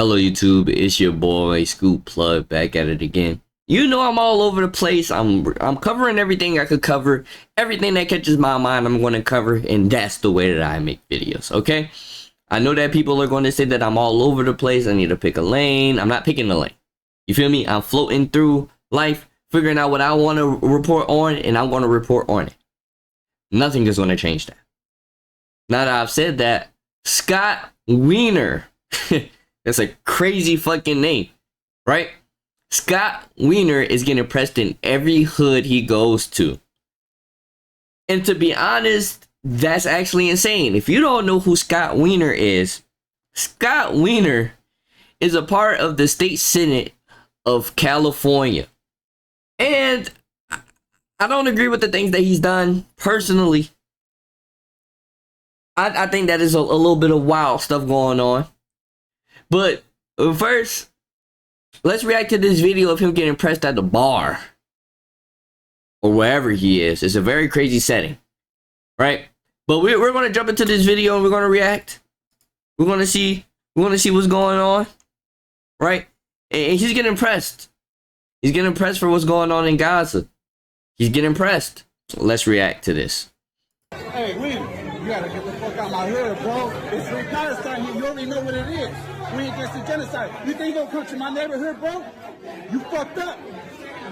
Hello YouTube, it's your boy Scoop Plug back at it again. You know I'm all over the place. I'm covering everything I could cover. Everything that catches my mind I'm going to cover, and that's the way that I make videos, okay? I know that people are going to say that I'm all over the place. I need to pick a lane. I'm not picking a lane. You feel me? I'm floating through life, figuring out what I want to report on, and I'm going to report on it. Nothing is going to change that. Now that I've said that, Scott Wiener, that's a crazy fucking name, right? Scott Wiener is getting pressed in every hood he goes to. And to be honest, that's actually insane. If you don't know who Scott Wiener is, Scott Wiener is a part of the state senate of California. And I don't agree with the things that he's done personally. I think that is a little bit of wild stuff going on. But first, let's react to this video of him getting pressed at the bar. Or wherever he is. It's a very crazy setting. Right? But we're going to jump into this video and we're going to react. We're going to see what's going on. Right? And he's getting pressed. He's getting pressed for what's going on in Gaza. He's getting pressed. So let's react to this. Hey, Wiener, you gotta get the fuck out my hood, bro. It's free Palestine here. You already know what it is. We against the genocide. You think you gonna come to my neighborhood, bro? You fucked up.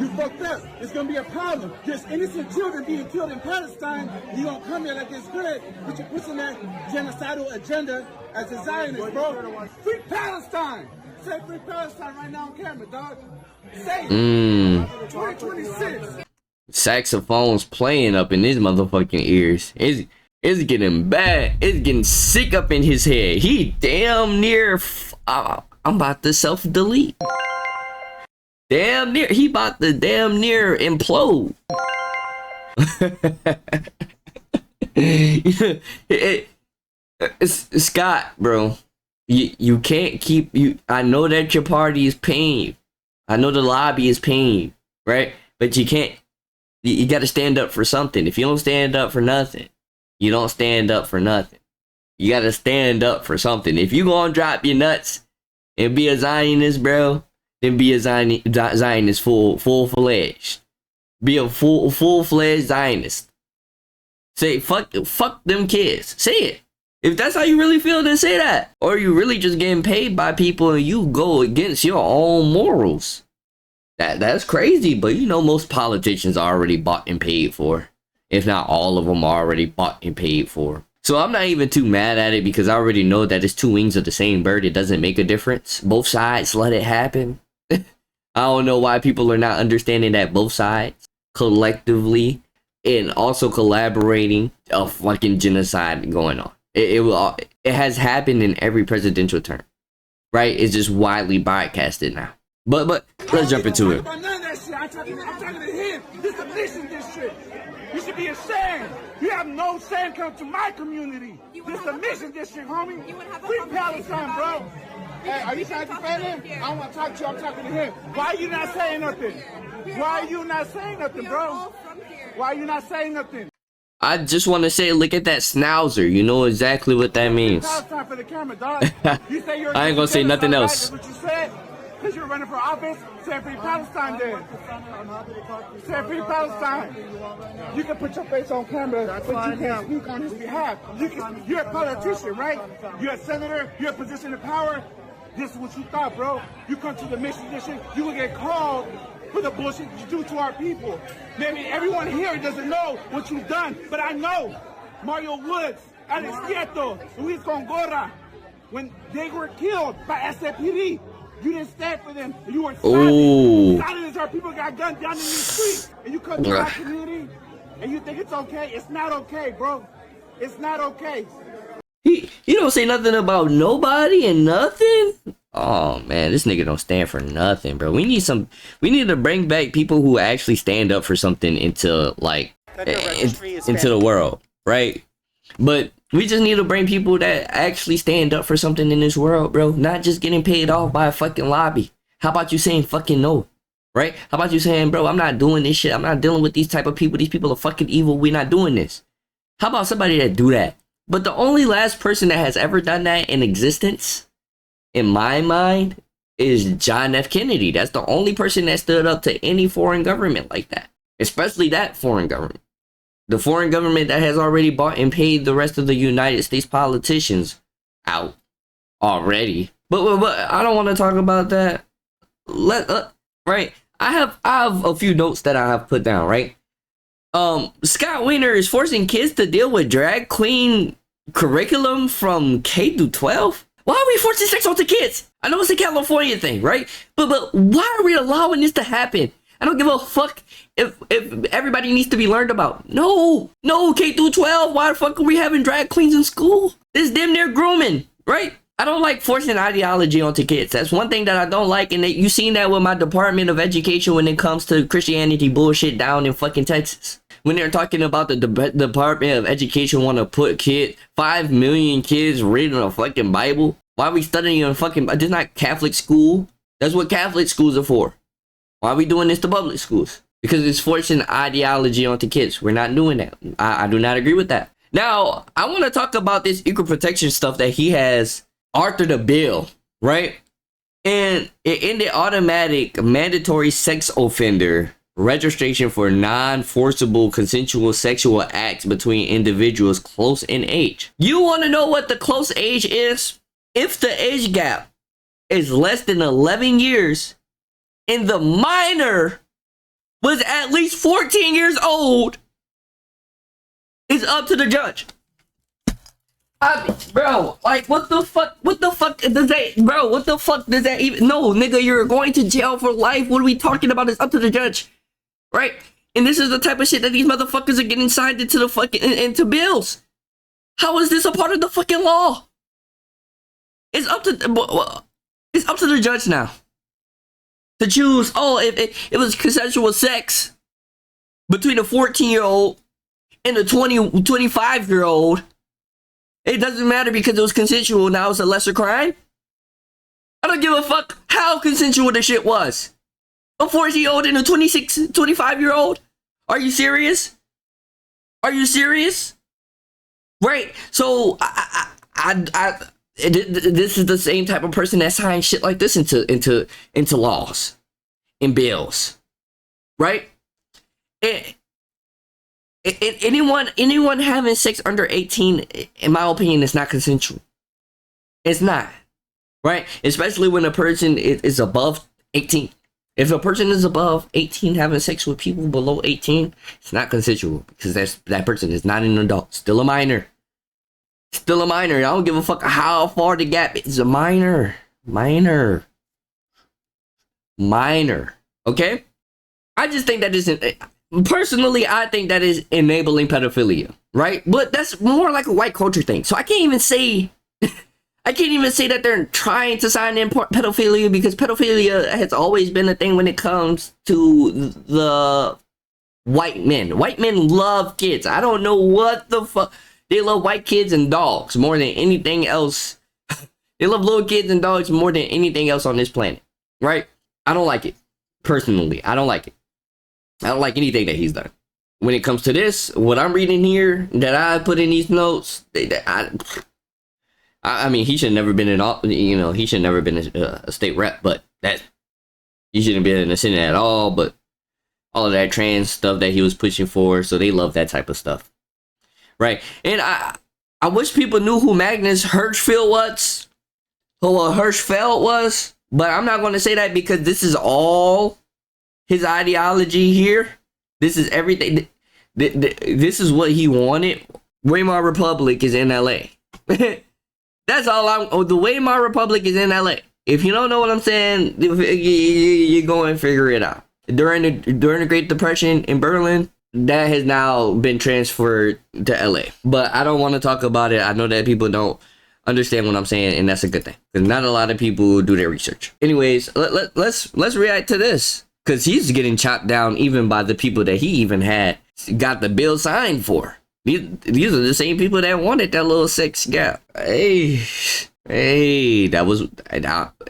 You fucked up. It's gonna be a problem. There's innocent children being killed in Palestine. You gonna come here like it's good, but you're pushing that genocidal agenda as a Zionist, bro. Free Palestine. Say free Palestine right now on camera, dog. Say it. 2026. Saxophones playing up in his motherfucking ears. It's getting bad. It's getting sick up in his head. He damn near. I'm about to self-delete. Damn near. He about to damn near implode. Scott, bro. You can't keep you. I know that your party is paying you. I know the lobby is paying you, right? But you can't. You got to stand up for something. If you don't stand up for nothing, you don't stand up for nothing. You got to stand up for something. If you gonna drop your nuts and be a Zionist, bro, then be a Zionist full-fledged. Be a full-fledged Zionist. Say fuck them kids. Say it. If that's how you really feel, then say that. Or you really just getting paid by people and you go against your own morals. That's crazy, but you know most politicians are already bought and paid for. If not all of them are already bought and paid for. So I'm not even too mad at it because I already know that it's two wings of the same bird. It doesn't make a difference. Both sides let it happen. I don't know why people are not understanding that both sides collectively and also collaborating a fucking genocide going on. It has happened in every presidential term. Right? It's just widely broadcasted now. But let's jump into it. None of that shit. I'm talking to him. This is a mission district. You should be ashamed. You have no shame come to my community. This is a mission district, homie. Free Palestine, bro. Hey, are you trying to defend him? I don't want to talk to you. I'm talking to him. Why are you not saying nothing? Why are you not saying nothing, bro? Why are you not saying nothing? I just want to say, look at that schnauzer. You know exactly what that means. Palestine for the camera, dog. You say you're I ain't gonna say nothing else. That's what you said. Because you're running for office, say free Palestine then. Say free Palestine. You can put your face on camera, but you can't speak on his behalf. You're a politician, right? You're a senator, you're a position of power. This is what you thought, bro. You come to the mission district, you will get called for the bullshit you do to our people. Maybe everyone here doesn't know what you've done, but I know. Mario Woods, Alex Quieto, Luis Gongora, when they were killed by SAPD, you didn't stand for them. You were silent. Silent as our people got gunned down in these streets. And you come to our community and you think it's okay. It's not okay, bro. It's not okay. He don't say nothing about nobody and nothing. Oh man, this nigga don't stand for nothing, bro. We need to bring back people who actually stand up for something into like into the world, right? But we just need to bring people that actually stand up for something in this world, bro. Not just getting paid off by a fucking lobby. How about you saying fucking no? Right? How about you saying, bro, I'm not doing this shit. I'm not dealing with these type of people. These people are fucking evil. We're not doing this. How about somebody that do that? But the only last person that has ever done that in existence in my mind, is John F. Kennedy. That's the only person that stood up to any foreign government like that, especially that foreign government. The foreign government that has already bought and paid the rest of the United States politicians out already. But I don't want to talk about that. Right. I have a few notes that I have put down, right? Scott Wiener is forcing kids to deal with drag queen curriculum from K through 12. Why are we forcing sex onto kids? I know it's a California thing, right? But why are we allowing this to happen? I don't give a fuck if everybody needs to be learned about. No, K through 12. Why the fuck are we having drag queens in school? This is damn near grooming, right? I don't like forcing ideology onto kids. That's one thing that I don't like, and you seen that with my Department of Education when it comes to Christianity bullshit down in fucking Texas. When they're talking about the Department of Education want to put 5 million kids reading a fucking Bible. Why are we studying in a fucking... This is not Catholic school. That's what Catholic schools are for. Why are we doing this to public schools? Because it's forcing ideology onto kids. We're not doing that. I do not agree with that. Now, I want to talk about this equal protection stuff that he has authored a bill, right? And it ended automatic mandatory sex offender registration for non-forcible consensual sexual acts between individuals close in age. You want to know what the close age is? If the age gap is less than 11 years and the minor was at least 14 years old, it's up to the judge. Bro, like, what the fuck does that, bro, what the fuck does that even, no, nigga, you're going to jail for life. What are we talking about? It's up to the judge, right? And this is the type of shit that these motherfuckers are getting signed into the fucking, into bills. How is this a part of the fucking law? It's up to the judge now to choose, if it was consensual sex between a 14-year-old and a 25-year-old, it doesn't matter because it was consensual. Now it's a lesser crime. I don't give a fuck how consensual the shit was. A 14-year-old and a 25-year-old? Are you serious? Are you serious? Right. So this is the same type of person that signs shit like this into laws and bills, right? Anyone having sex under 18, in my opinion, is not consensual. It's not, right? Especially when a person is above 18. If a person is above 18 having sex with people below 18, it's not consensual because that person is not an adult, still a minor. Still a minor. I don't give a fuck how far the gap is. A minor. Okay? I just think that isn't... Personally, I think that is enabling pedophilia, right? But that's more like a white culture thing. So I can't even say that they're trying to sign in pedophilia, because pedophilia has always been a thing when it comes to the white men. White men love kids. I don't know what the fuck. They love white kids and dogs more than anything else. They love little kids and dogs more than anything else on this planet, right? I don't like it. Personally, I don't like it. I don't like anything that he's done. When it comes to this, what I'm reading here, that I put in these notes, I mean, he should have never been he should never been a state rep, but he shouldn't be in the Senate at all. But all of that trans stuff that he was pushing for, so they love that type of stuff, right? And I wish people knew who Magnus Hirschfeld was, but I'm not going to say that because this is all his ideology here. This is everything. This is what he wanted. Weimar Republic is in LA. That's all the Weimar Republic is in LA. If you don't know what I'm saying, you go and figure it out. During the Great Depression in Berlin, that has now been transferred to LA. But I don't want to talk about it. I know that people don't understand what I'm saying, and that's a good thing, because not a lot of people do their research. Anyways, let's react to this, because he's getting chopped down even by the people that he even had got the bill signed for. These are the same people that wanted that little sex gap. Hey, that was,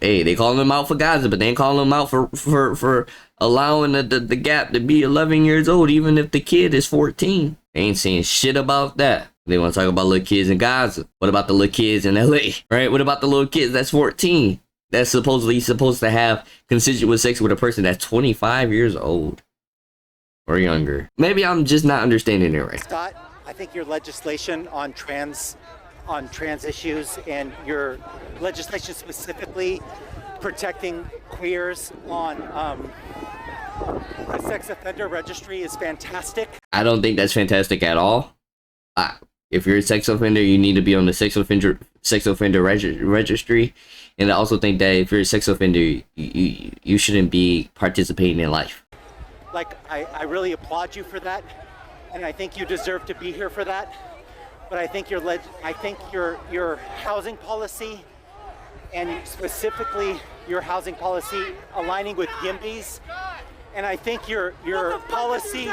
they calling him out for Gaza, but they ain't calling him out for allowing the gap to be 11 years old, even if the kid is 14. They ain't saying shit about that. They want to talk about little kids in Gaza. What about the little kids in LA? Right? What about the little kids that's 14? That's supposedly supposed to have consensual sex with a person that's 25 years old or younger. Maybe I'm just not understanding it right. Scott, I think your legislation on trans issues and your legislation specifically protecting queers on the sex offender registry is fantastic. I don't think that's fantastic at all. If you're a sex offender, you need to be on the sex offender registry. And I also think that if you're a sex offender, you shouldn't be participating in life. Like, I really applaud you for that, and I think you deserve to be here for that. But I think your housing policy, and specifically your housing policy aligning with Gimby's, and I think your policy,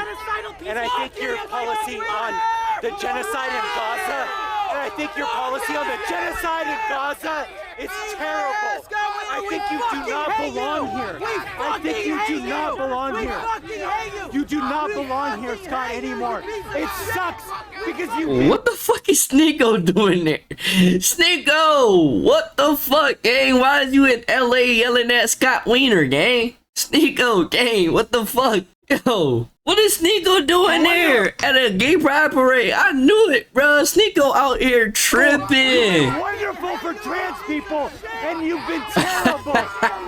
and I think your policy on the genocide in Gaza, and I think your policy on the genocide in Gaza is terrible. I think you do not belong here. I think you do not belong here. You do not belong here, Scott, anymore. It sucks because you. What the fuck is Sneeko doing there? Sneeko, what the fuck, gang? Why is you in LA yelling at Scott Wiener, gang? Sneeko, gang, what the fuck? Yo, what is Sneeko doing there at a gay pride parade? I knew it, bro. Sneeko out here tripping. You're wonderful for trans people, and you've been terrible.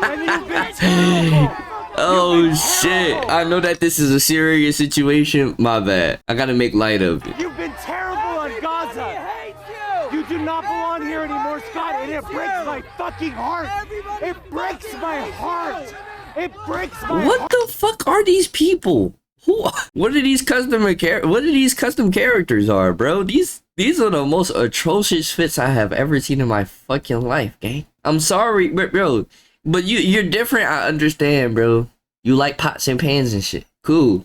And you've been terrible. Oh shit! I know that this is a serious situation. My bad. I gotta make light of it. You've been terrible on Gaza. You do not belong here anymore, Scott, and it breaks my fucking heart. It breaks my heart. It breaks my heart. What the fuck are these people? Who? What are these custom characters are, bro? These are the most atrocious fits I have ever seen in my fucking life, gang. I'm sorry, but bro, but you're different. I understand, bro. You like pots and pans and shit. Cool.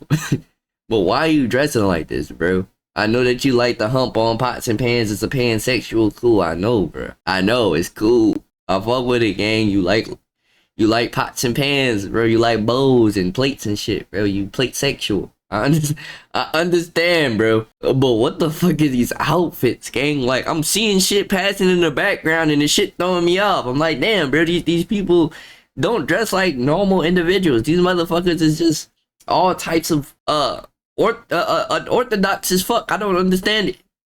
But why are you dressing like this, bro? I know that you like the hump on pots and pans. It's a pansexual. Cool. I know, bro. I know it's cool. I fuck with it, gang. You like pots and pans, bro. You like bowls and plates and shit, bro. You plate sexual. I understand, bro. But what the fuck is these outfits, gang? Like, I'm seeing shit passing in the background and the shit throwing me off. I'm like, damn, bro. These people don't dress like normal individuals. These motherfuckers is just all types of orthodox as fuck. I don't understand it.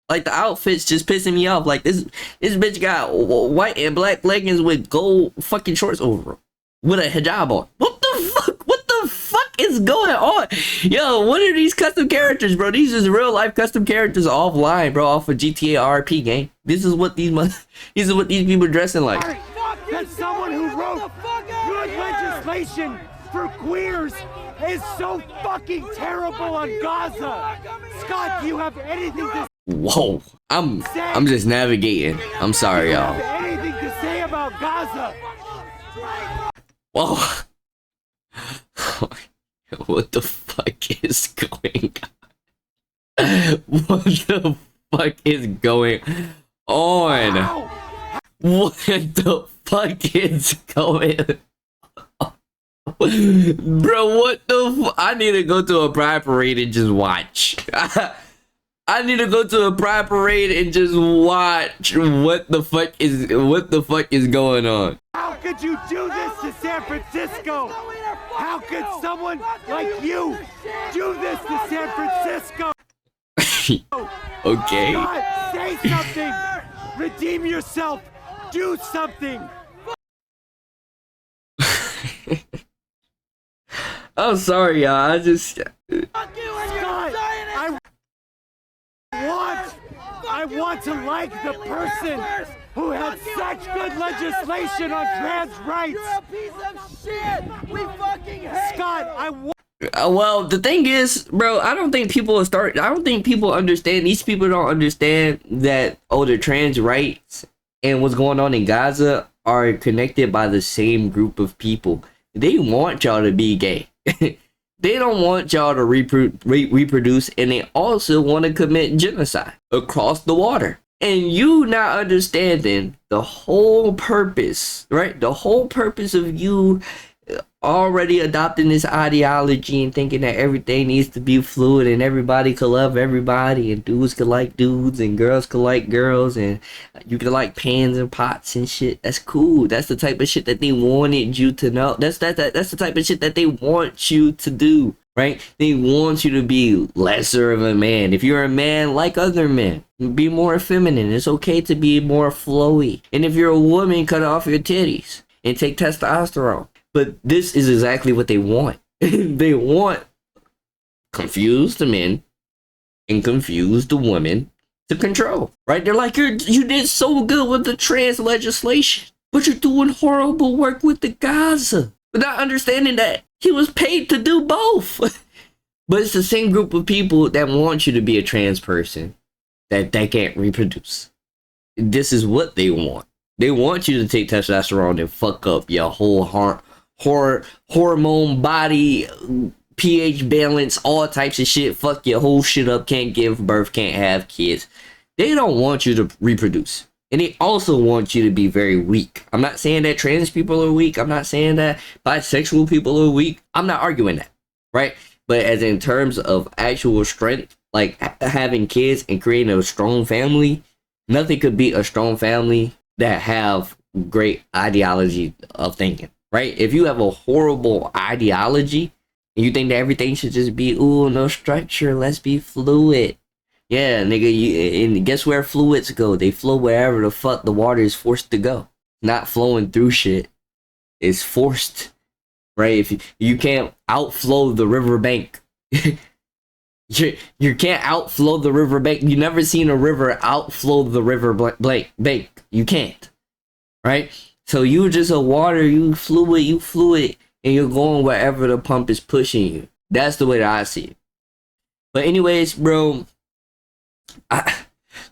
Like, the outfits just pissing me off. Like, this bitch got white and black leggings with gold fucking shorts over them. With a hijab on. What the fuck? What the fuck is going on? Yo, what are these custom characters, bro? These is real life custom characters offline, bro, off of GTA RP game. This is what these people dressing like. That someone who wrote good legislation for queers is so fucking terrible on Gaza. Scott, do you have anything to Whoa. I'm just navigating. I'm sorry, y'all. Anything to say about Gaza? Whoa. What the fuck is going on? What the fuck is going on? What the fuck is going on? Bro, what the I need to go to a pride parade and just watch. I need to go to a pride parade and just watch what the fuck is going on. How could you do this to San Francisco? How could someone like you do this to San Francisco? Okay. God, say something. Redeem yourself. Do something. I'm sorry, y'all. I want to like the person who had such good legislation on trans rights. You're a piece of shit. We fucking hate Scott, well, the thing is, bro, I don't think people understand. These people don't understand that, the trans rights and what's going on in Gaza are connected by the same group of people. They want y'all to be gay. They don't want y'all to reproduce, and they also want to commit genocide across the water. And you not understanding the whole purpose, right? The whole purpose of you already adopting this ideology and thinking that everything needs to be fluid and everybody could love everybody and dudes could like dudes and girls could like girls and you could like pans and pots and shit. That's cool. That's the type of shit that they wanted you to know. That's the type of shit that they want you to do, right? They want you to be lesser of a man. If you're a man, like other men, be more feminine. It's okay to be more flowy. And if you're a woman, cut off your titties and take testosterone. But this is exactly what they want. They want confused men and confused women to control, right? They're like, you did so good with the trans legislation, but you're doing horrible work with the Gaza. But not understanding that he was paid to do both. But it's the same group of people that want you to be a trans person that can't reproduce. This is what they want. They want you to take testosterone and fuck up your whole hormone body, pH balance, all types of shit. Fuck your whole shit up. Can't give birth, can't have kids. They don't want you to reproduce. And they also want you to be very weak. I'm not saying that trans people are weak. I'm not saying that bisexual people are weak. I'm not arguing that, right? But as in terms of actual strength, like having kids and creating a strong family, nothing could beat a strong family that have great ideology of thinking, right? If you have a horrible ideology and you think that everything should just be, ooh, no structure, let's be fluid. Yeah, nigga, and guess where fluids go? They flow wherever the fuck the water is forced to go. Not flowing through shit. It's forced, right? If you can't outflow the riverbank. You can't outflow the riverbank. You never seen a river outflow the river bank. You can't, right? So you just a water, you fluid, and you're going wherever the pump is pushing you. That's the way that I see it. But anyways, bro,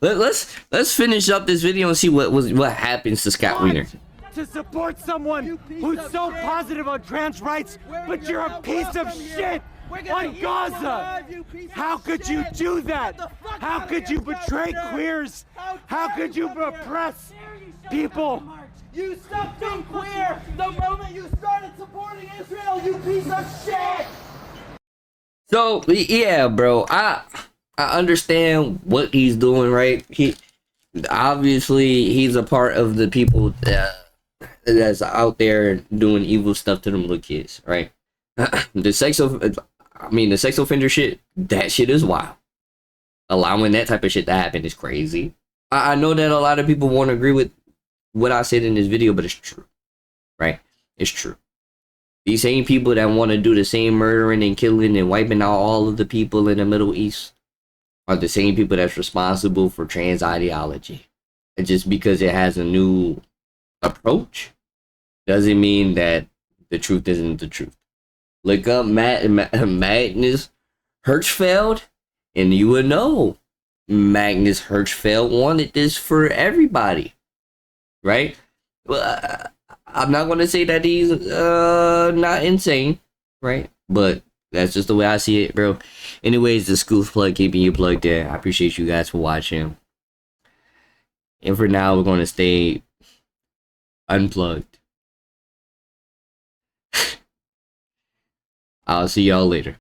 let's finish up this video and see what happens to Scott Wiener. To support someone who's so positive on trans rights, but you're a piece of shit on Gaza. How could you do that? How could you betray queers? How could you oppress people? You stopped being queer the moment you started supporting Israel, you piece of shit! So yeah, bro, I understand what he's doing, right? He's a part of the people that's out there doing evil stuff to them little kids, right? The sex offender shit, that shit is wild. Allowing that type of shit to happen is crazy. I know that a lot of people won't agree with what I said in this video, but it's true, right? It's true. These same people that want to do the same murdering and killing and wiping out all of the people in the Middle East are the same people that's responsible for trans ideology. And just because it has a new approach doesn't mean that the truth isn't the truth. Look up Magnus Hirschfeld and you would know Magnus Hirschfeld wanted this for everybody, right? Well, I'm not going to say that he's not insane, right? But that's just the way I see it, bro. Anyways, the school's plug, keeping you plugged in. I appreciate you guys for watching. And for now, we're going to stay unplugged. I'll see y'all later.